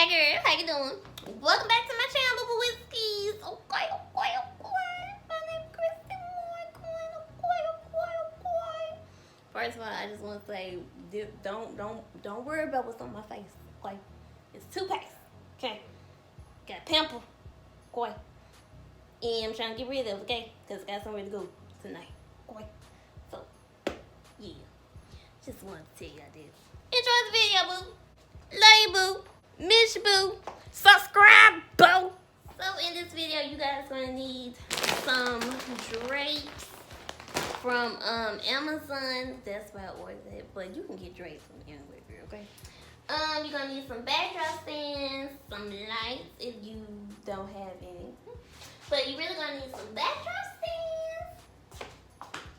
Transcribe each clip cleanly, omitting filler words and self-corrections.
Hey girl, how you doing? Welcome back to my channel, Bookies. Okay. My name is Christi morganinteriors. First of all, I just want to say, don't worry about what's on my face. Okay, it's toothpaste. Okay, got a pimple. Okay, and I'm trying to get rid of it. Okay, because I got somewhere to go tonight. Okay, so yeah, just wanted to tell y'all this. Enjoy the video, boo. Love you, boo. Miss you, boo. Subscribe, boo. So in this video, you guys gonna need some drapes from Amazon. That's why I ordered it, but you can get drapes from anywhere, girl. Okay. You're gonna need some backdrop stands, some lights if you don't have any, but you really gonna need some backdrop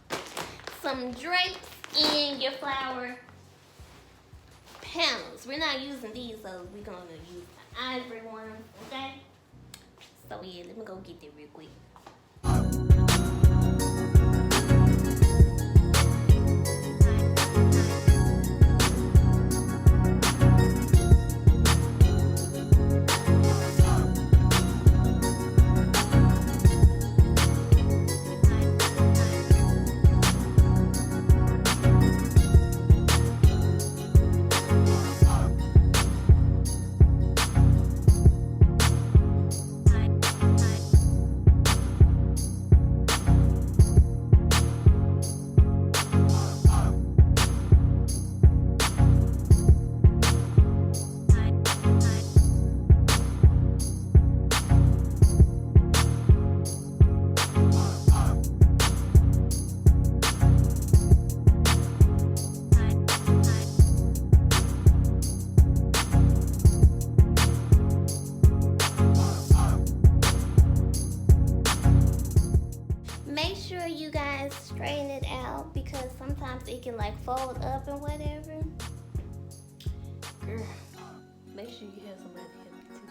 stands, some drapes, and your flower panels. We're not using these, so we're gonna use the ivory ones, okay? So yeah, let me go get that real quick. Make sure you guys straighten it out because sometimes it can like fold up and whatever. Girl, make sure you have somebody help you too.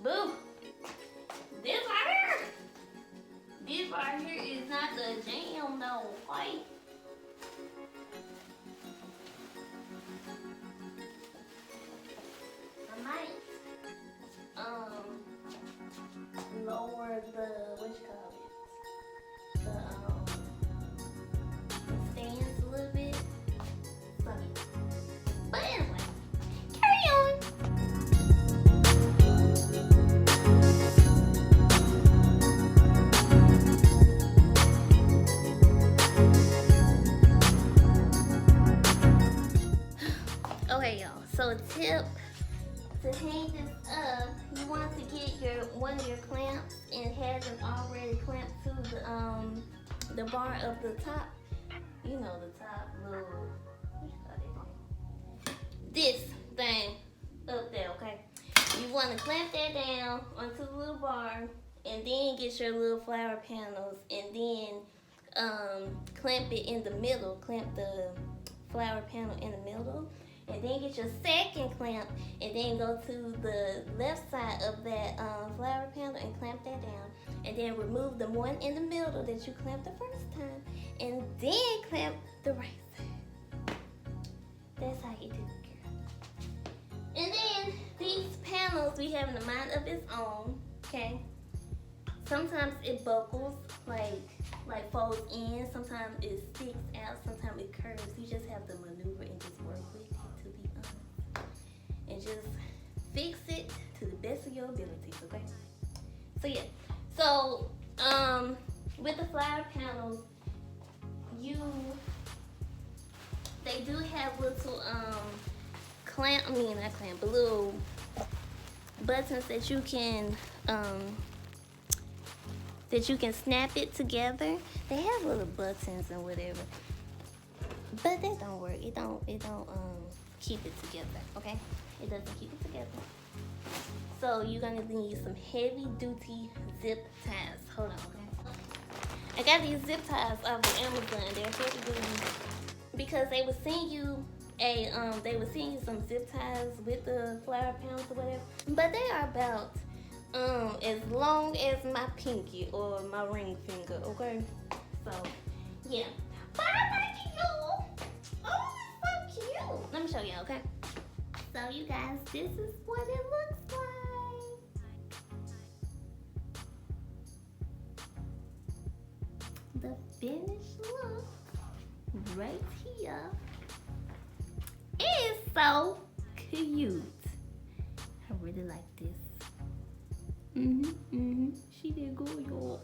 Boo! This right here is not the jam though, right? I might lower the what you call it? The stands a little bit. But anyway, carry on. Okay, y'all. So tip to hang this up, you want to get one of your clamps and have them already clamped to the bar of the top. You know, the top little, what you call that? This thing up there, okay? You want to clamp that down onto the little bar and then get your little flower panels and then clamp it in the middle. Clamp the flower panel in the middle. And then get your second clamp and then go to the left side of that flower panel and clamp that down. And then remove the one in the middle that you clamped the first time. And then clamp the right side. That's how you do it, girl. And then these panels, we have a mind of its own, okay? Sometimes it buckles, like folds in. Sometimes it sticks out. Sometimes it curves. You just have to maneuver and just work with it, to be honest. And just fix it to the best of your abilities, okay? So yeah. So with the flower panels, they do have little little buttons that you can snap it together. They have little buttons and whatever, but that don't work. It don't keep it together, okay? It doesn't keep it together. So you're gonna need some heavy duty zip ties. Hold on, okay? I got these zip ties off of Amazon. They're really good because they would send you some zip ties with the flower panels or whatever. But they are about as long as my pinky or my ring finger, okay? So yeah. Bye, thank you. Oh, it's so cute. Let me show you, okay? So So you guys, this is what it looks like. The finished look right here is so cute. I really like this. She did good, y'all.